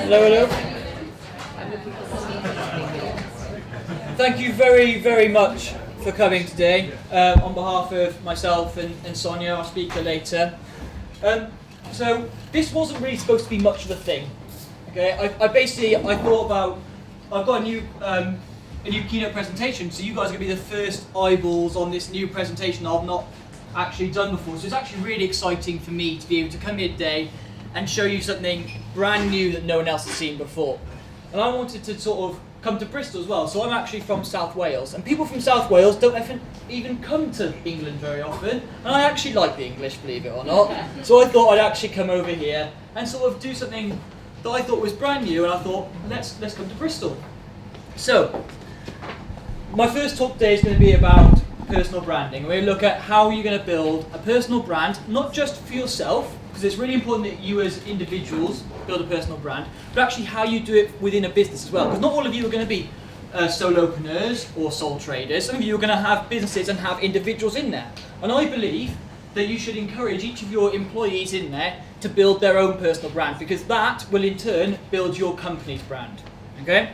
Hello. Thank you very, very much for coming today. On behalf of myself and Sonia, our speaker later. So this wasn't really supposed to be much of a thing. Okay, I thought about, I've got a new keynote presentation, so you guys are going to be the first eyeballs on this new presentation I've not actually done before. So it's actually really exciting for me to be able to come here today and show you something brand new that no one else has seen before. And I wanted to sort of come to Bristol as well. So I'm actually from South Wales, and people from South Wales don't even come to England very often. And I actually like the English, believe it or not. So I thought I'd actually come over here and sort of do something that I thought was brand new, and I thought, let's come to Bristol. So, my first talk today is going to be about personal branding. We're going to look at how you're going to build a personal brand, not just for yourself, because it's really important that you as individuals build a personal brand, but actually how you do it within a business as well. Because not all of you are going to be solopreneurs or sole traders. Some of you are going to have businesses and have individuals in there. And I believe that you should encourage each of your employees in there to build their own personal brand, because that will in turn build your company's brand. Okay?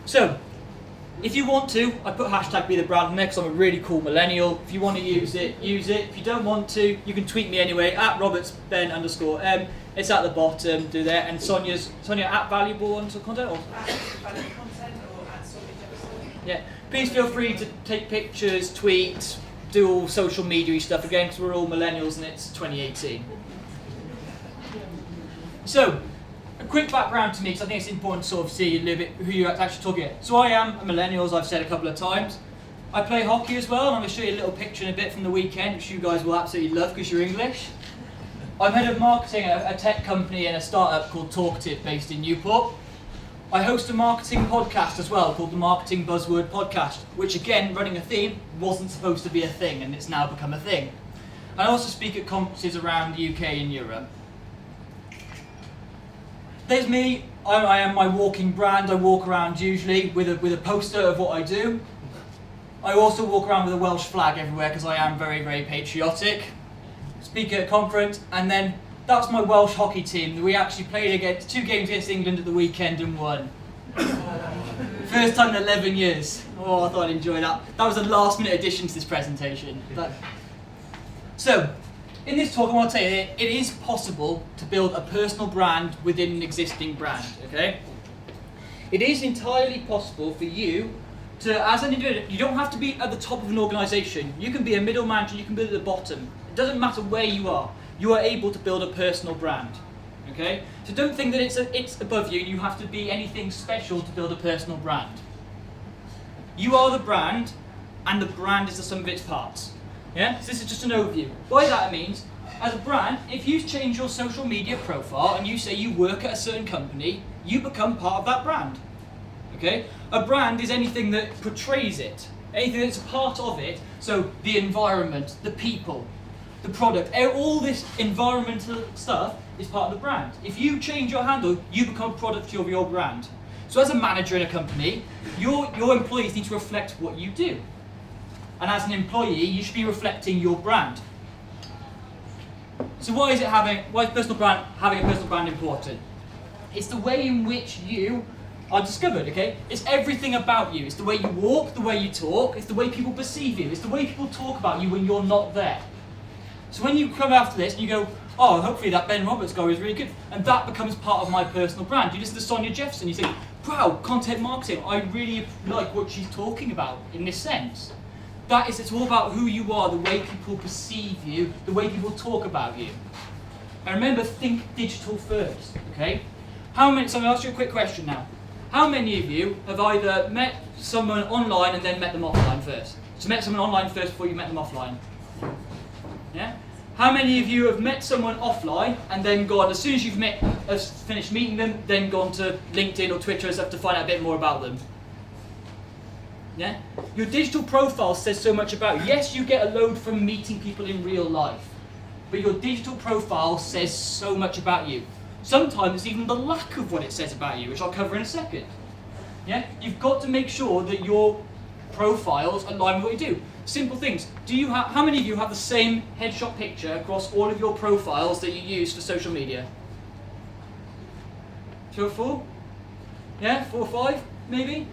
So, if you want to, I put hashtag be the brand in there because I'm a really cool millennial. If you want to use it, use it. If you don't want to, you can tweet me anyway, at robertsben_m. It's at the bottom, do that. And Sonia at valuable on content? Or? Valuable content or at Sonia Jefferson. Yeah. Please feel free to take pictures, tweet, do all social media stuff again, because we're all millennials and it's 2018. So, a quick background to me, because I think it's important to sort of see a little bit who you're actually talking at. So I am a millennial, as I've said a couple of times. I play hockey as well, and I'm going to show you a little picture in a bit from the weekend, which you guys will absolutely love because you're English. I'm head of marketing at a tech company and a startup called Talkative based in Newport. I host a marketing podcast as well called the Marketing Buzzword Podcast, which again, running a theme, wasn't supposed to be a thing, and it's now become a thing. I also speak at conferences around the UK and Europe. There's me. I am my walking brand. I walk around usually with a poster of what I do. I also walk around with a Welsh flag everywhere because I am very, very patriotic. Speak at a conference, and then that's my Welsh hockey team. We actually played against 2 games against England at the weekend and won. First time in 11 years. Oh, I thought I'd enjoy that. That was a last-minute addition to this presentation. So, in this talk, I want to tell you it is possible to build a personal brand within an existing brand, okay? It is entirely possible for you to, as an individual, you don't have to be at the top of an organisation. You can be a middle manager, you can be at the bottom. It doesn't matter where you are able to build a personal brand, okay? So don't think that it's above you and you have to be anything special to build a personal brand. You are the brand, and the brand is the sum of its parts. Yeah, so this is just an overview. By that it means, as a brand, if you change your social media profile and you say you work at a certain company, you become part of that brand. Okay? A brand is anything that portrays it, anything that's a part of it. So the environment, the people, the product, all this environmental stuff is part of the brand. If you change your handle, you become a product of your brand. So as a manager in a company, your employees need to reflect what you do. And as an employee, you should be reflecting your brand. So why is having a personal brand important? It's the way in which you are discovered, okay? It's everything about you. It's the way you walk, the way you talk, it's the way people perceive you, it's the way people talk about you when you're not there. So when you come after this and you go, oh, hopefully that Ben Roberts guy is really good, and that becomes part of my personal brand. You listen to Sonia Jefferson, you think, wow, content marketing, I really like what she's talking about in this sense. It's all about who you are, the way people perceive you, the way people talk about you. And remember, think digital first, okay? So I'm going to ask you a quick question now. How many of you have either met someone online and then met them offline first? So met someone online first before you met them offline? Yeah? How many of you have met someone offline and then gone, as soon as you've finished meeting them, then gone to LinkedIn or Twitter and stuff to find out a bit more about them? Yeah? Your digital profile says so much about you. Yes, you get a load from meeting people in real life, but your digital profile says so much about you. Sometimes it's even the lack of what it says about you, which I'll cover in a second. Yeah? You've got to make sure that your profiles align with what you do. Simple things. How many of you have the same headshot picture across all of your profiles that you use for social media? 3 or 4? Yeah, 4 or 5, maybe?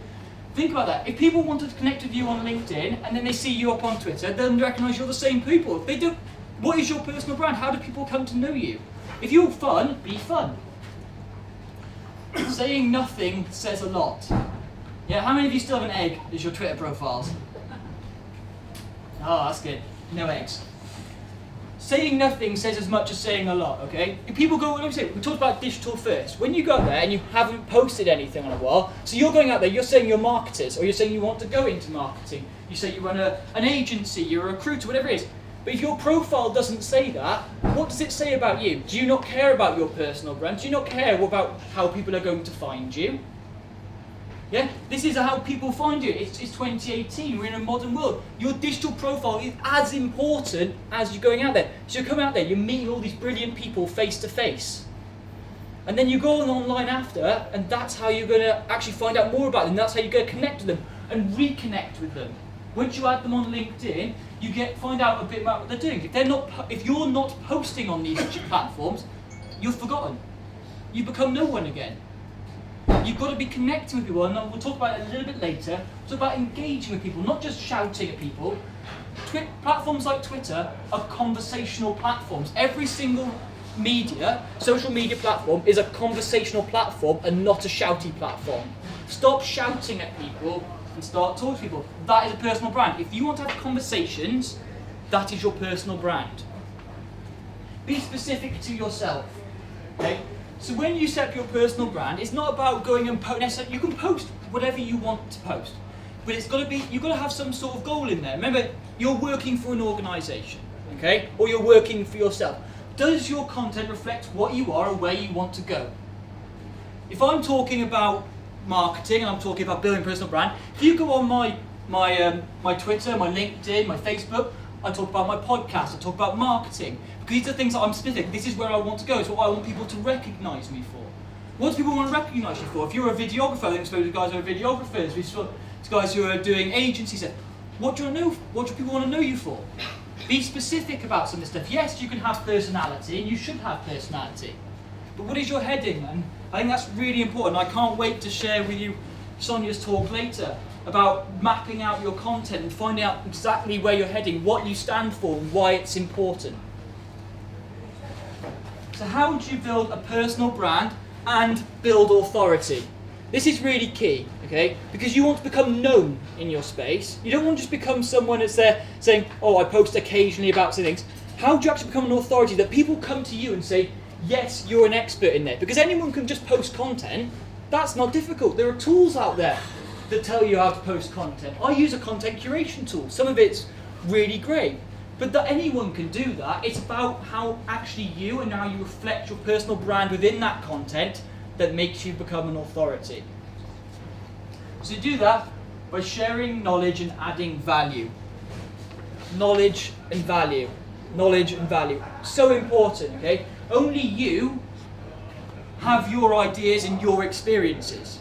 Think about that. If people want to connect with you on LinkedIn and then they see you up on Twitter, they'll recognise you're the same people. If they do, what is your personal brand? How do people come to know you? If you're fun, be fun. Saying nothing says a lot. Yeah, how many of you still have an egg as your Twitter profiles? Oh, that's good. No eggs. Saying nothing says as much as saying a lot, okay? If people go, let me say, we talked about digital first. When you go there and you haven't posted anything on a while, so you're going out there, you're saying you're marketers, or you're saying you want to go into marketing. You say you run an agency, you're a recruiter, whatever it is. But if your profile doesn't say that, what does it say about you? Do you not care about your personal brand? Do you not care about how people are going to find you? Yeah, this is how people find you. It's 2018, we're in a modern world. Your digital profile is as important as you going out there. So you're coming out there, you're meeting all these brilliant people face to face. And then you go on online after, and that's how you're going to actually find out more about them. That's how you're going to connect with them and reconnect with them. Once you add them on LinkedIn, you find out a bit about what they're doing. If you're not posting on these platforms, you're forgotten. You become no one again. You've got to be connecting with people, and we'll talk about it a little bit later. It's about engaging with people, not just shouting at people. Platforms like Twitter are conversational platforms. Every single social media platform is a conversational platform and not a shouty platform. Stop shouting at people and start talking to people. That is a personal brand. If you want to have conversations, that is your personal brand. Be specific to yourself. Okay? So when you set up your personal brand, it's not about going and post. You can post whatever you want to post, but you've got to have some sort of goal in there. Remember, you're working for an organisation, okay, or you're working for yourself. Does your content reflect what you are or where you want to go? If I'm talking about marketing and I'm talking about building a personal brand, if you go on my Twitter, my LinkedIn, my Facebook, I talk about my podcast, I talk about marketing. Because these are things that I'm specific. This is where I want to go. It's what I want people to recognise me for. What do people want to recognise you for? If you're a videographer, then suppose the guys who are videographers, we saw guys who are doing agencies. What do you know? What do people want to know you for? Be specific about some of this stuff. Yes, you can have personality, and you should have personality. But what is your heading? And I think that's really important. I can't wait to share with you Sonia's talk later about mapping out your content and finding out exactly where you're heading, what you stand for, and why it's important. So how do you build a personal brand and build authority? This is really key, okay? Because you want to become known in your space. You don't want to just become someone that's there saying, oh, I post occasionally about some things. How do you actually become an authority that people come to you and say, yes, you're an expert in there? Because anyone can just post content. That's not difficult. There are tools out there that tell you how to post content. I use a content curation tool. Some of it's really great. But that anyone can do that. It's about how actually you and how you reflect your personal brand within that content that makes you become an authority. So you do that by sharing knowledge and adding value. Knowledge and value. Knowledge and value. So important, okay? Only you have your ideas and your experiences.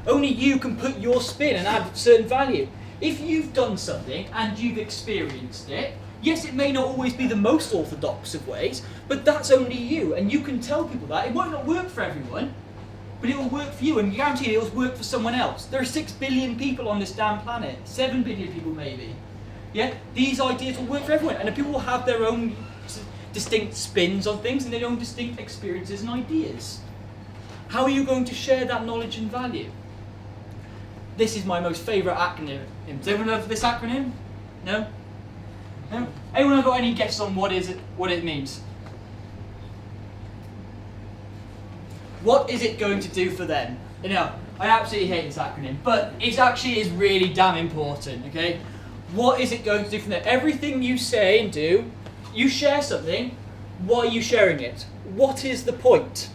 Only you can put your spin and add certain value. If you've done something and you've experienced it, yes, it may not always be the most orthodox of ways, but that's only you, and you can tell people that. It might not work for everyone, but it will work for you, and guaranteed it will work for someone else. There are 6 billion people on this damn planet, 7 billion people maybe. Yeah, these ideas will work for everyone, and people will have their own distinct spins on things and their own distinct experiences and ideas. How are you going to share that knowledge and value? This is my most favourite acronym. Does everyone love this acronym? No? No? Anyone got any guess on what it means? What is it going to do for them? You know, I absolutely hate this acronym, but it actually is really damn important, okay? What is it going to do for them? Everything you say and do, you share something, why are you sharing it? What is the point?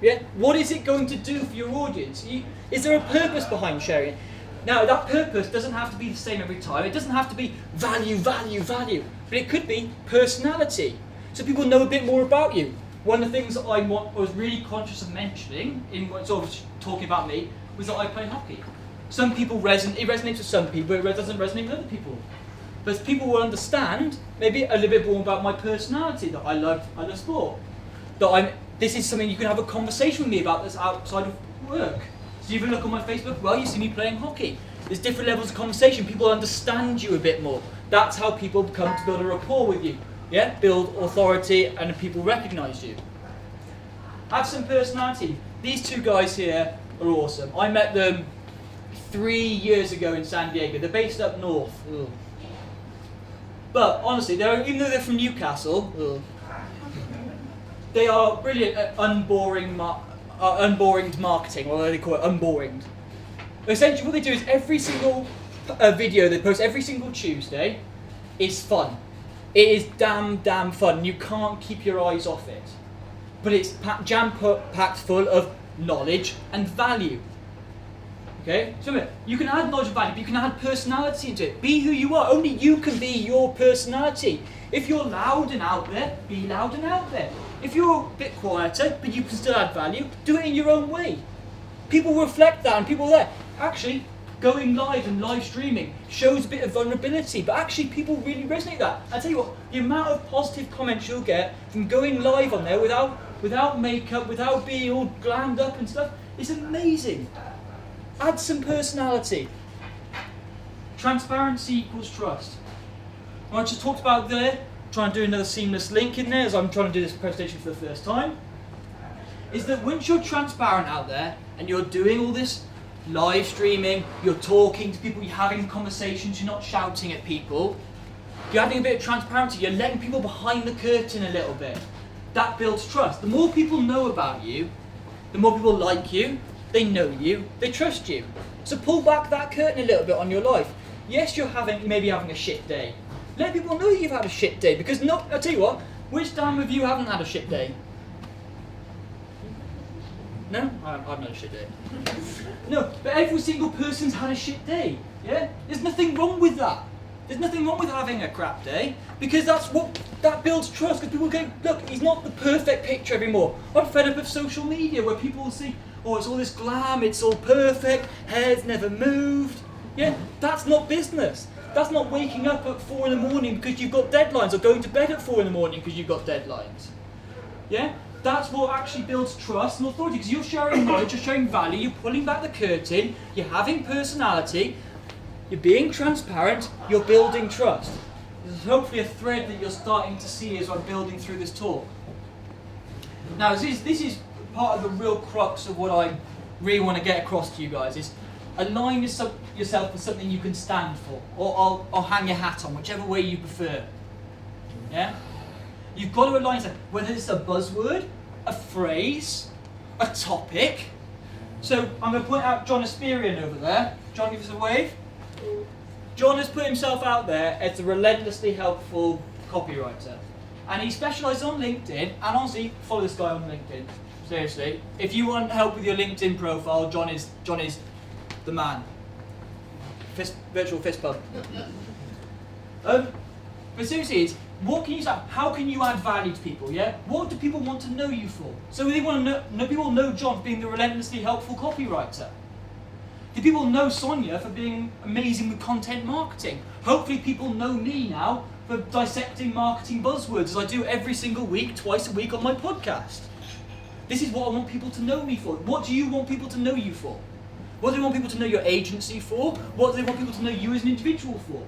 Yeah? What is it going to do for your audience? Is there a purpose behind sharing it? Now, that purpose doesn't have to be the same every time. It doesn't have to be value, value, value. But it could be personality. So people know a bit more about you. One of the things that I was really conscious of mentioning, in sort of talking about me, was that I play hockey. Some people it resonates with some people, it doesn't resonate with other people. But people will understand maybe a little bit more about my personality, that I love sport. That This is something you can have a conversation with me about that's outside of work. So you even look on my Facebook, well, you see me playing hockey. There's different levels of conversation. People understand you a bit more. That's how people come to build a rapport with you. Yeah, build authority and people recognise you. Have some personality. These two guys here are awesome. I met them 3 years ago in San Diego. They're based up north. Ugh. But honestly, even though they're from Newcastle, they are brilliant at unboring marketing, or they call it unboring. Essentially what they do is every single video they post every single Tuesday is fun. It is damn fun. You can't keep your eyes off it. But it's jam-packed full of knowledge and value. Okay? So you can add knowledge and value, but you can add personality into it. Be who you are. Only you can be your personality. If you're loud and out there, be loud and out there. If you're a bit quieter, but you can still add value, do it in your own way. People reflect that, and people are there. Actually, going live and live streaming shows a bit of vulnerability, but actually people really resonate with that. I tell you what, the amount of positive comments you'll get from going live on there without makeup, without being all glammed up and stuff, is amazing. Add some personality. Transparency equals trust. What I just talked about there, trying to do another seamless link in there as I'm trying to do this presentation for the first time, is that once you're transparent out there and you're doing all this live streaming, you're talking to people, you're having conversations, you're not shouting at people, you're adding a bit of transparency, you're letting people behind the curtain a little bit. That builds trust. The more people know about you, the more people like you, they know you, they trust you. So pull back that curtain a little bit on your life. Yes, you may be having a shit day. Let people know you've had a shit day, because I'll tell you what, which damn of you haven't had a shit day? No? I've had a shit day. No, but every single person's had a shit day. Yeah? There's nothing wrong with that. There's nothing wrong with having a crap day, because that builds trust, because people go, look, he's not the perfect picture anymore. I'm fed up of social media where people will see, oh, it's all this glam, it's all perfect, hair's never moved. Yeah? That's not business. That's not waking up at 4 in the morning because you've got deadlines, or going to bed at 4 in the morning because you've got deadlines. Yeah? That's what actually builds trust and authority, because you're sharing knowledge, you're sharing value, you're pulling back the curtain, you're having personality, you're being transparent, you're building trust. This is hopefully a thread that you're starting to see as I'm building through this talk. Now, this is part of the real crux of what I really want to get across to you guys, is align yourself with something you can stand for, or I'll hang your hat on, whichever way you prefer. Yeah? You've got to align yourself, whether it's a buzzword, a phrase, a topic. So I'm going to point out John Asperian over there. John, give us a wave. John has put himself out there as a relentlessly helpful copywriter. And he specialises on LinkedIn, and honestly, follow this guy on LinkedIn. Seriously. If you want help with your LinkedIn profile, John is the man. Virtual fist bump. But seriously, what can you say? How can you add value to people? Yeah. What do people want to know you for? So they want to know people know John for being the relentlessly helpful copywriter. Do people know Sonia for being amazing with content marketing? Hopefully, people know me now for dissecting marketing buzzwords, as I do every single week, twice a week on my podcast. This is what I want people to know me for. What do you want people to know you for? What do you want people to know your agency for? What do they want people to know you as an individual for?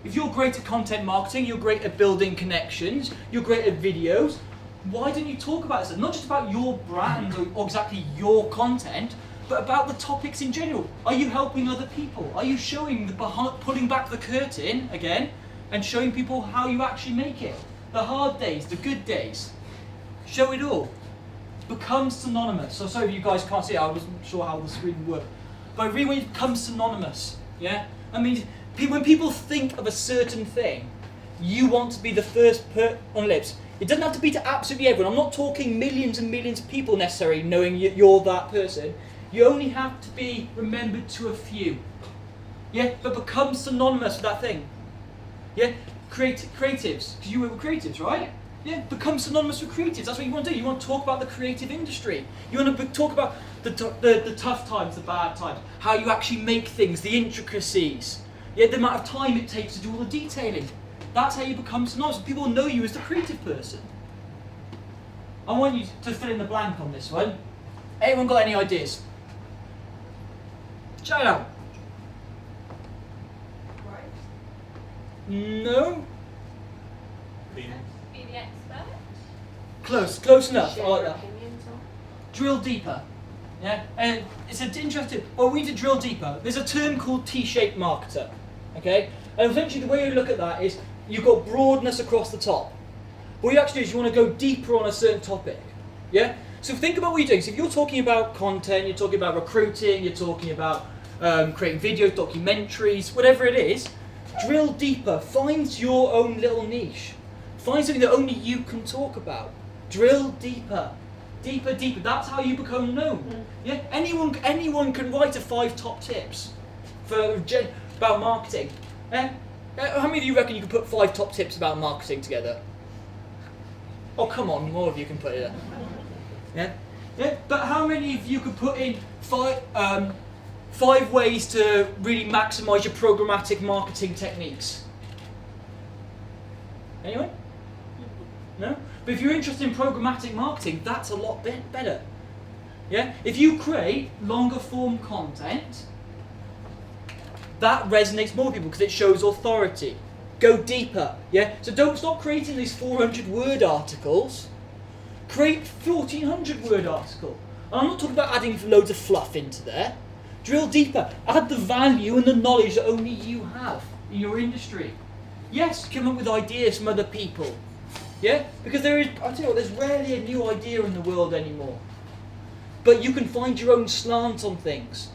If you're great at content marketing, you're great at building connections, you're great at videos, why don't you talk about this? Not just about your brand or exactly your content, but about the topics in general. Are you helping other people? Are you showing pulling back the curtain again and showing people how you actually make it? The hard days, the good days. Show it all. Become synonymous. So sorry if you guys can't see it, I wasn't sure how the screen would work. But I really want you to become synonymous. Yeah? I mean, when people think of a certain thing, you want to be the first on lips. It doesn't have to be to absolutely everyone. I'm not talking millions and millions of people necessarily knowing you're that person. You only have to be remembered to a few. Yeah, but become synonymous with that thing. Yeah, creatives, because you were creatives, right? Yeah, become synonymous with creatives. That's what you want to do. You want to talk about the creative industry. You want to talk about the tough times, the bad times, how you actually make things, the intricacies. Yeah, the amount of time it takes to do all the detailing. That's how you become synonymous. People know you as the creative person. I want you to fill in the blank on this one. Anyone got any ideas? Shout it out. Right. No? Be the expert. Close enough. Share I like your that. opinions on. Drill deeper. Yeah, and it's an interesting. Well, we need to drill deeper. There's a term called T-shaped marketer. Okay, and essentially the way you look at that is you've got broadness across the top. What you actually do is you want to go deeper on a certain topic. Yeah. So think about what you're doing. So if you're talking about content, you're talking about recruiting, you're talking about creating videos, documentaries, whatever it is, drill deeper. Find your own little niche. Find something that only you can talk about. Drill deeper. Deeper, deeper. That's how you become known. Yeah. Anyone can write a 5 top tips about marketing. Yeah. How many of you reckon you could put 5 top tips about marketing together? Oh, come on, more of you can put it in. Yeah. Yeah. But how many of you could put in 5 ways to really maximise your programmatic marketing techniques? Anyone? No? But if you're interested in programmatic marketing, that's a lot better. Yeah? If you create longer form content, that resonates more with people because it shows authority. Go deeper. Yeah? So don't stop creating these 400 word articles. Create 1400 word article. And I'm not talking about adding loads of fluff into there. Drill deeper. Add the value and the knowledge that only you have in your industry. Yes, come up with ideas from other people. Yeah? Because I tell you what, there's rarely a new idea in the world anymore. But you can find your own slant on things.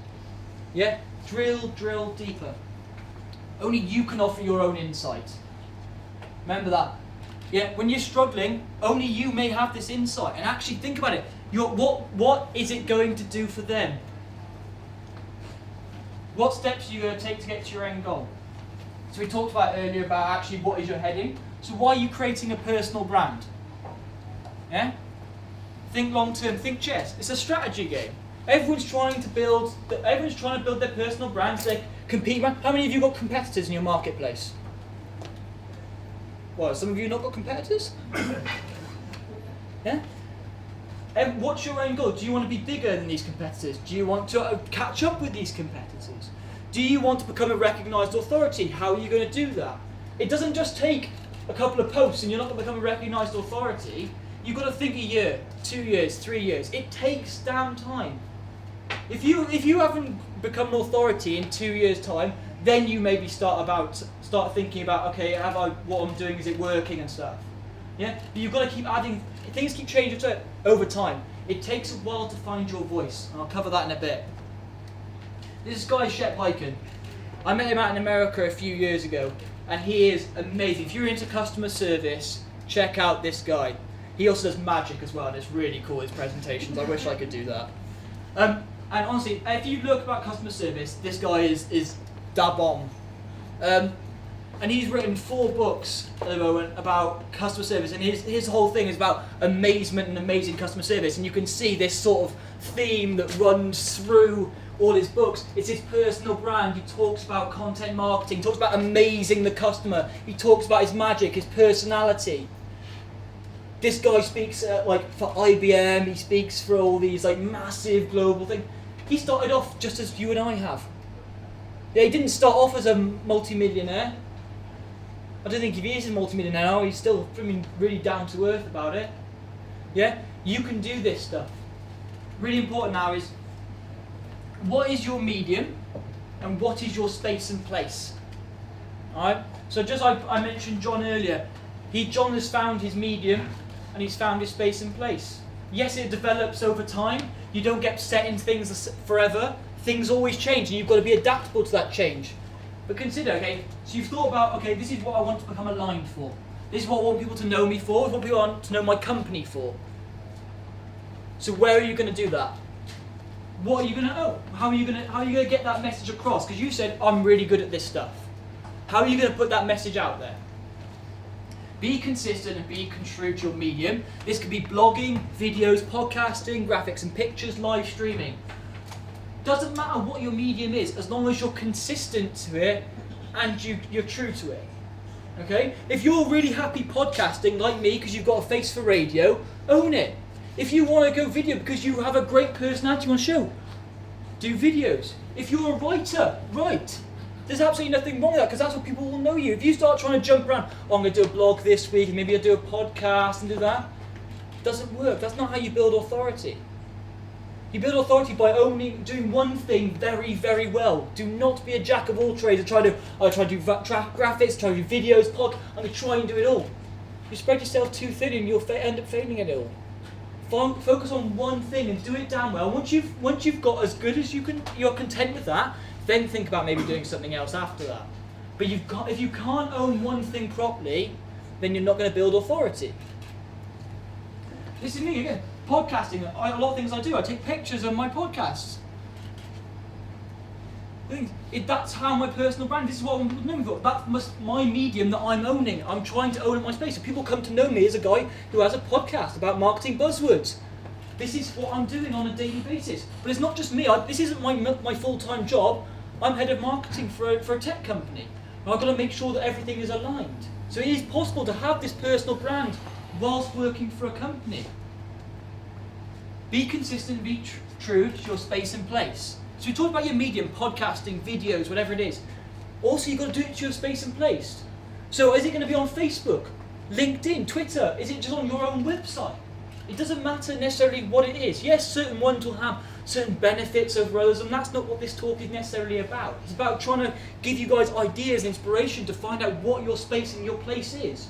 Yeah? Drill deeper. Only you can offer your own insight. Remember that. Yeah? When you're struggling, only you may have this insight. And actually think about it. What is it going to do for them? What steps are you going to take to get to your end goal? So we talked about earlier about actually what is your heading. So why are you creating a personal brand? Yeah? Think long term, think chess. It's a strategy game. Everyone's trying to build their personal brands. They compete. How many of you got competitors in your marketplace? What, some of you not got competitors? Yeah? And what's your own goal? Do you want to be bigger than these competitors? Do you want to catch up with these competitors? Do you want to become a recognised authority? How are you going to do that? It doesn't just take a couple of posts and you're not going to become a recognised authority. You've got to think a year, 2 years, 3 years. It takes damn time. If you haven't become an authority in 2 years' time, then you maybe start thinking about, okay, what I'm doing, is it working and stuff. Yeah? But you've got to keep adding, things keep changing over time. It takes a while to find your voice, and I'll cover that in a bit. This guy, Shep Hyken. I met him out in America a few years ago, and he is amazing. If you're into customer service, check out this guy. He also does magic as well, and it's really cool, his presentations. I wish I could do that. And honestly, if you look about customer service, this guy is da bomb. And he's written 4 books at the moment about customer service, and his whole thing is about amazement and amazing customer service. And you can see this sort of theme that runs through all his books. It's his personal brand. He talks about content marketing, he talks about amazing the customer, he talks about his magic, his personality. This guy speaks for IBM, he speaks for all these massive global things. He started off just as you and I have. Yeah, he didn't start off as a multi-millionaire. I don't think if he is a multi-millionaire now, he's still really down to earth about it. Yeah, you can do this stuff. Really important now is, what is your medium and what is your space and place? Alright, so just I mentioned John earlier. John has found his medium and he's found his space and place. Yes, it develops over time. You don't get set in things forever. Things always change and you've got to be adaptable to that change. But consider, okay, so you've thought about, okay, this is what I want to become aligned for. This is what I want people to know me for. This is what people want to know my company for. So where are you going to do that? What are you going to know? How are you going to get that message across? Because you said, I'm really good at this stuff. How are you going to put that message out there? Be consistent and be true to your medium. This could be blogging, videos, podcasting, graphics and pictures, live streaming. Doesn't matter what your medium is, as long as you're consistent to it and you're true to it. Okay? If you're really happy podcasting like me because you've got a face for radio, own it. If you want to go video because you have a great personality on show, do videos. If you're a writer, write. There's absolutely nothing wrong with that because that's what people will know you. If you start trying to jump around, oh, I'm going to do a blog this week and maybe I'll do a podcast and do that, it doesn't work. That's not how you build authority. You build authority by doing one thing very, very well. Do not be a jack of all trades and try to do graphics, try to do videos, I'm going to try and do it all. You spread yourself too thin and you'll end up failing at it all. Focus on one thing and do it damn well. Once you've got as good as you can, you're content with that, then think about maybe doing something else after that. But if you can't own one thing properly, then you're not going to build authority. This is me again. Podcasting, a lot of things I do. I take pictures of my podcasts. That's how my personal brand, this is what I'm known for. That's my medium that I'm owning. I'm trying to own my space. So people come to know me as a guy who has a podcast about marketing buzzwords. This is what I'm doing on a daily basis. But it's not just me. This isn't my full-time job. I'm head of marketing for a tech company. And I've got to make sure that everything is aligned. So it is possible to have this personal brand whilst working for a company. Be consistent, be true to your space and place. So we talked about your medium, podcasting, videos, whatever it is. Also, you've got to do it to your space and place. So is it going to be on Facebook, LinkedIn, Twitter? Is it just on your own website? It doesn't matter necessarily what it is. Yes, certain ones will have certain benefits over others, and that's not what this talk is necessarily about. It's about trying to give you guys ideas and inspiration to find out what your space and your place is.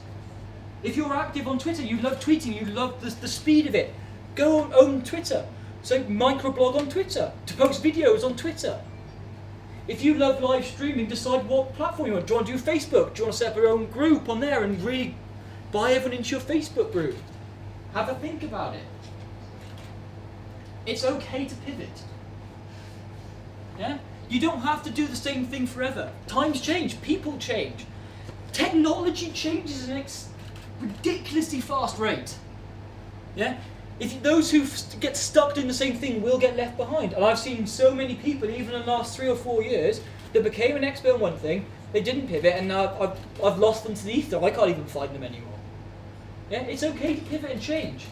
If you're active on Twitter, you love tweeting, you love the speed of it, go own Twitter. So microblog on Twitter, to post videos on Twitter. If you love live streaming, decide what platform you want. Do you want to do Facebook? Do you want to set up your own group on there and really buy everyone into your Facebook group? Have a think about it. It's okay to pivot. Yeah? You don't have to do the same thing forever. Times change, people change. Technology changes at an ridiculously fast rate. Yeah? Those who get stuck doing the same thing will get left behind. And I've seen so many people, even in the last 3 or 4 years, that became an expert on one thing, they didn't pivot, and now I've lost them to the ether. I can't even find them anymore. Yeah? It's okay to pivot and change.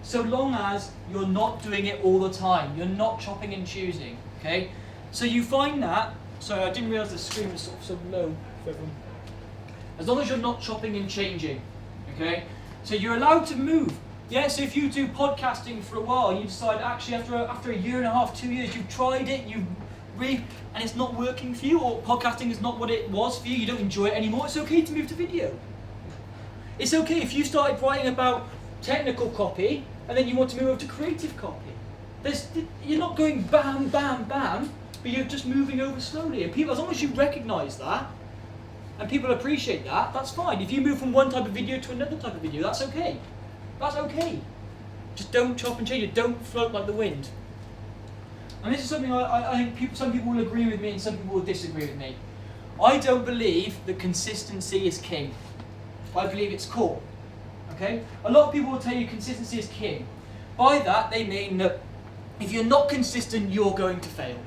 So long as you're not doing it all the time. You're not chopping and choosing. Okay? So you find that, sorry, I didn't realise the screen was sort of so low for everyone. As long as you're not chopping and changing. Okay? So you're allowed to move. Yeah, so if you do podcasting for a while, you decide actually after a year and a half, 2 years, you've tried it, and it's not working for you, or podcasting is not what it was for you, you don't enjoy it anymore, it's okay to move to video. It's okay if you started writing about technical copy, and then you want to move over to creative copy. You're not going bam, bam, bam, but you're just moving over slowly. And people, as long as you recognise that, and people appreciate that, that's fine. If you move from one type of video to another type of video, that's okay. That's okay. Just don't chop and change it. Don't float like the wind. And this is something I think some people will agree with me and some people will disagree with me. I don't believe that consistency is king. I believe it's core. Okay? A lot of people will tell you consistency is king. By that, they mean that if you're not consistent, you're going to fail.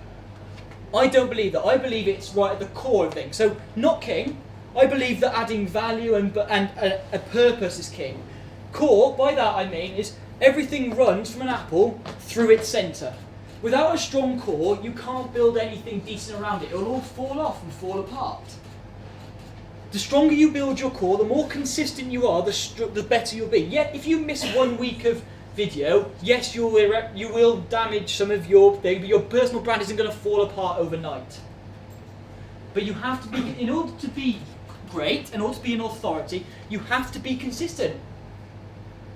I don't believe that. I believe it's right at the core of things. So, not king. I believe that adding value and a purpose is king. Core, by that I mean, is everything runs from an apple through its centre. Without a strong core, you can't build anything decent around it. It'll all fall off and fall apart. The stronger you build your core, the more consistent you are, the better you'll be. Yet, if you miss 1 week of video, yes, you will damage some of your thing, but your personal brand isn't going to fall apart overnight. But you have to be, in order to be great, in order to be an authority, you have to be consistent.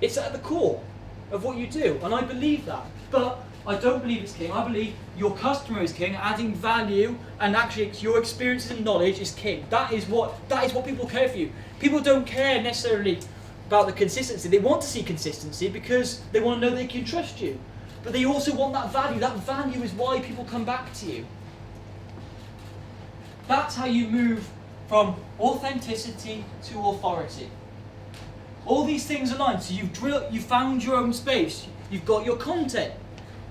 It's at the core of what you do, and I believe that. But I don't believe it's king. I believe your customer is king, adding value, and actually your experiences and knowledge is king. That is what people care for you. People don't care necessarily about the consistency. They want to see consistency because they want to know they can trust you. But they also want that value. That value is why people come back to you. That's how you move from authenticity to authority. All these things align. So you've found your own space. You've got your content.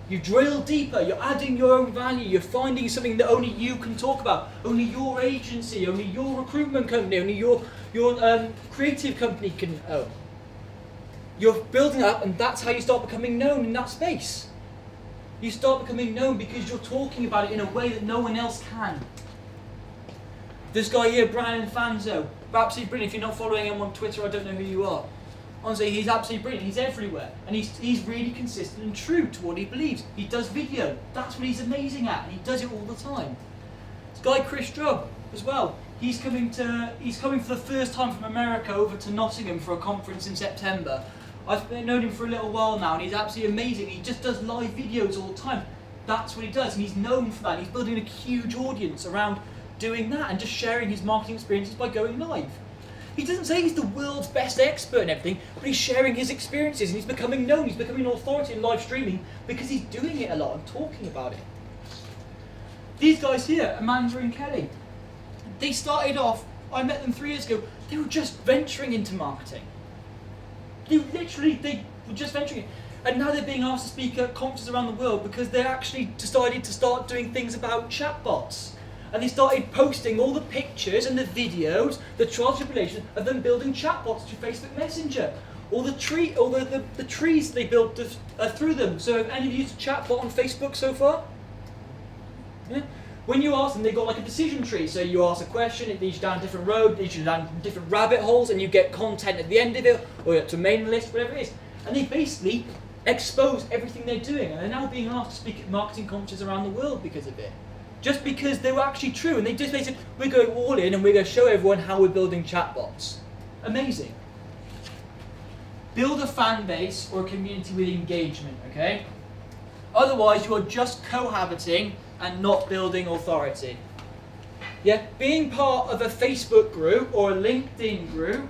You drill deeper. You're adding your own value. You're finding something that only you can talk about. Only your agency, only your recruitment company, only your creative company can own. You're building up, and that's how you start becoming known in that space. You start becoming known because you're talking about it in a way that no one else can. This guy here, Brian Fanzo, absolutely brilliant. If you're not following him on Twitter, I don't know who you are. Honestly, he's absolutely brilliant. He's everywhere. And he's really consistent and true to what he believes. He does video. That's what he's amazing at. And he does it all the time. This guy, Chris Drubb, as well. He's coming for the first time from America over to Nottingham for a conference in September. I've known him for a little while now, and he's absolutely amazing. He just does live videos all the time. That's what he does, and he's known for that. He's building a huge audience around doing that and just sharing his marketing experiences by going live. He doesn't say he's the world's best expert in everything, but he's sharing his experiences, and he's becoming known. He's becoming an authority in live streaming because he's doing it a lot and talking about it. These guys here, Amanda and Kelly, they started off, I met them 3 years ago, they were just venturing into marketing. They were just venturing in. And now they're being asked to speak at conferences around the world because they actually decided to start doing things about chatbots. And they started posting all the pictures and the videos, the trials and tribulations of them building chatbots through Facebook Messenger. All the trees they built through them. So have any of you used a chatbot on Facebook so far? Yeah? When you ask them, they've got like a decision tree. So you ask a question, it leads you down a different road, leads you down different rabbit holes, and you get content at the end of it, or to a mailing list, whatever it is. And they basically expose everything they're doing, and they're now being asked to speak at marketing conferences around the world because of it. Just because they were actually true, and they just basically said, we're going all in, and we're going to show everyone how we're building chatbots. Amazing. Build a fan base or a community with engagement, okay? Otherwise, you are just cohabiting and not building authority. Yeah, being part of a Facebook group or a LinkedIn group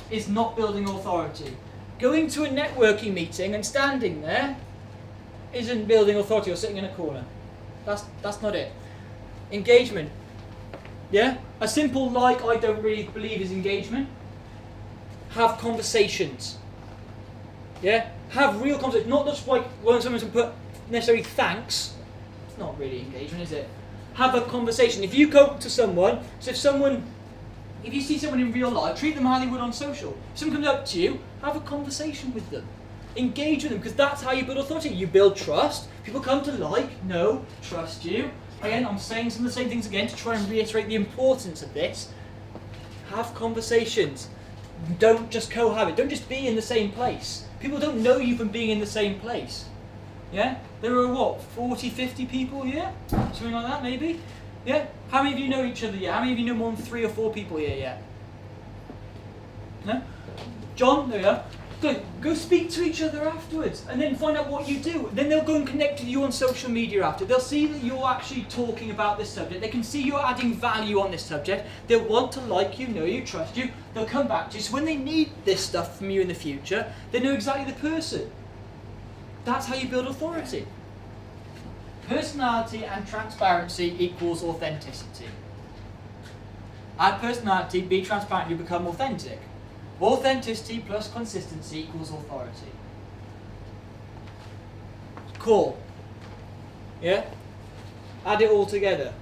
is not building authority. Going to a networking meeting and standing there isn't building authority or sitting in a corner. That's not it. Engagement. Yeah? A simple like I don't really believe is engagement. Have conversations. Yeah? Have real conversations. Not just like when someone's put necessarily thanks. It's not really engagement, is it? Have a conversation. If you go to someone, so if you see someone in real life, treat them how you would on social. If someone comes up to you, have a conversation with them. Engage with them, because that's how you build authority. You build trust. People come to know, trust you. Again, I'm saying some of the same things again to try and reiterate the importance of this. Have conversations. Don't just cohabit. Don't just be in the same place. People don't know you from being in the same place. Yeah? There are what, 40, 50 people here? Something like that, maybe? Yeah? How many of you know each other yet? How many of you know more than 3 or 4 people here yet? No? John, there you are. Go speak to each other afterwards and then find out what you do. Then they'll go and connect with you on social media after. They'll see that you're actually talking about this subject. They can see you're adding value on this subject. They'll want to like you, know you, trust you. They'll come back to you. So when they need this stuff from you in the future, they know exactly the person. That's how you build authority. Personality and transparency equals authenticity. Add personality, be transparent, you become authentic. Authenticity plus consistency equals authority. Cool. Yeah? Add it all together.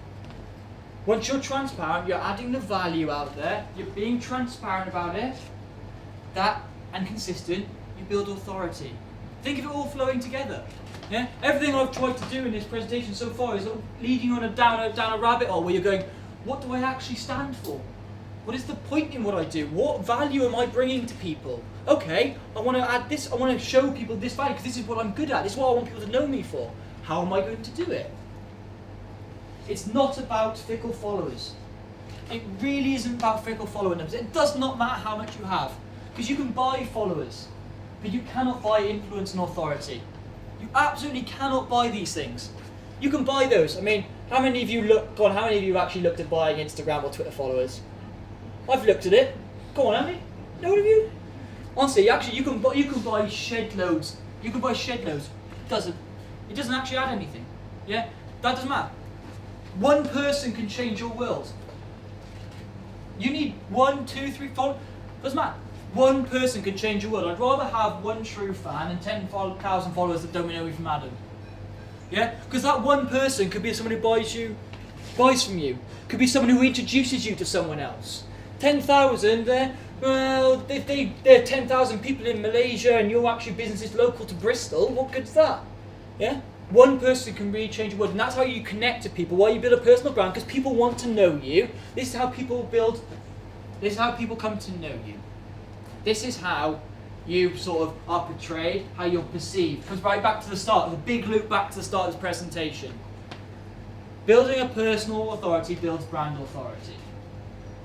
Once you're transparent, you're adding the value out there, you're being transparent about it, that and consistent, you build authority. Think of it all flowing together. Yeah? Everything I've tried to do in this presentation so far is leading you down a rabbit hole where you're going, what do I actually stand for? What is the point in what I do? What value am I bringing to people? Okay, I want to add this, I want to show people this value because this is what I'm good at. This is what I want people to know me for. How am I going to do it? It's not about fickle followers. It really isn't about fickle follower numbers. It does not matter how much you have. Because you can buy followers, but you cannot buy influence and authority. You absolutely cannot buy these things. You can buy those. I mean, how many of you actually looked at buying Instagram or Twitter followers? I've looked at it. Go on, Andy. No one of you? Honestly, actually, you can buy shed loads. You can buy shed loads. It doesn't actually add anything. Yeah, that doesn't matter. One person can change your world. You need 1, 2, 3, 4. Doesn't matter. One person can change your world. I'd rather have one true fan and 10,000 followers that don't know me from Adam. Yeah, because that one person could be someone who buys from you. Could be someone who introduces you to someone else. 10,000 there, Well, if there are 10,000 people in Malaysia and your actual business is local to Bristol, what good's that? Yeah? One person can really change the world, and that's how you connect to people. Why you build a personal brand, because people want to know you. This is how people come to know you. This is how you sort of are portrayed, how you're perceived. Comes right back to the start, the big loop back to the start of this presentation. Building a personal authority builds brand authority.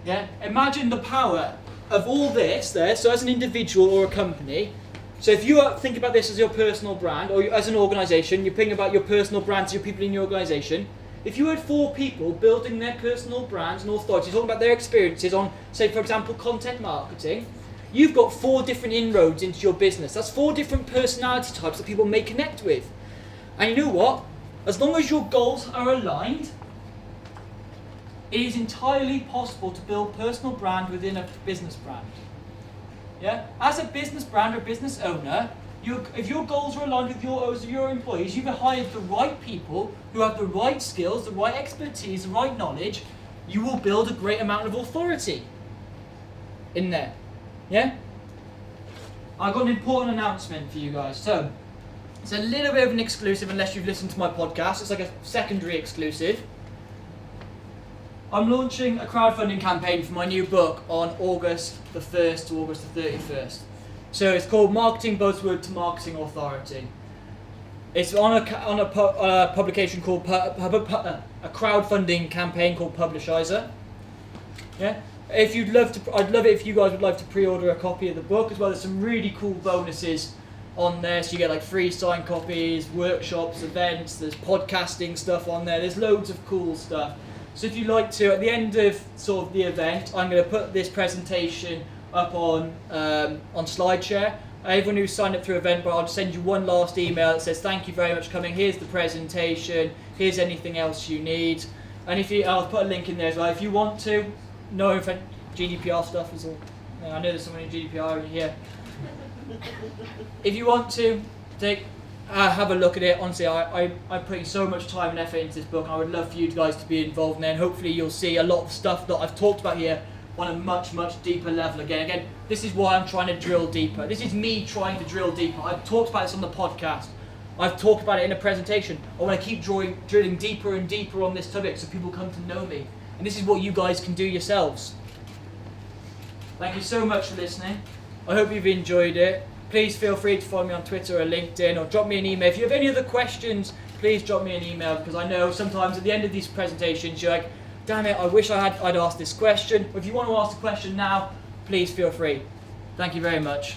Yeah? Imagine the power of all this there, so as an individual or a company. So if you think about this as your personal brand, or as an organisation, you're thinking about your personal brand to your people in your organisation. If you had 4 people building their personal brands and authority, talking about their experiences on, say for example, content marketing, you've got 4 different inroads into your business. That's 4 different personality types that people may connect with. And you know what? As long as your goals are aligned, it is entirely possible to build personal brand within a business brand. Yeah? As a business brand or business owner, if your goals are aligned with your employees, you've hired the right people who have the right skills, the right expertise, the right knowledge, you will build a great amount of authority in there. Yeah? I've got an important announcement for you guys. So, it's a little bit of an exclusive unless you've listened to my podcast. It's like a secondary exclusive. I'm launching a crowdfunding campaign for my new book on August the 1st to August the 31st. So it's called Marketing Buzzword to Marketing Authority. It's on a publication called a crowdfunding campaign called Publishizer. Yeah. I'd love it if you guys would like to pre-order a copy of the book as well. There's some really cool bonuses on there, so you get like free signed copies, workshops, events. There's podcasting stuff on there. There's loads of cool stuff. So if you'd like to, at the end of sort of the event, I'm going to put this presentation up on SlideShare. Everyone who's signed up through Eventbrite, I'll just send you one last email that says thank you very much for coming. Here's the presentation. Here's anything else you need. And I'll put a link in there as well. If you want to, no offense, GDPR stuff is all. I know there's someone in GDPR over here. If you want to have a look at it, honestly, I'm putting so much time and effort into this book, and I would love for you guys to be involved in there, and hopefully you'll see a lot of stuff that I've talked about here on a much, much deeper level again. This is why I'm trying to drill deeper. This is me trying to drill deeper. I've talked about this on the podcast. I've talked about it in a presentation. I want to keep drilling deeper and deeper on this topic so people come to know me. And this is what you guys can do yourselves. Thank you so much for listening. I hope you've enjoyed it. Please feel free to follow me on Twitter or LinkedIn, or drop me an email. If you have any other questions, please drop me an email, because I know sometimes at the end of these presentations you're like, damn it, I wish I'd asked this question. If you want to ask the question now, please feel free. Thank you very much.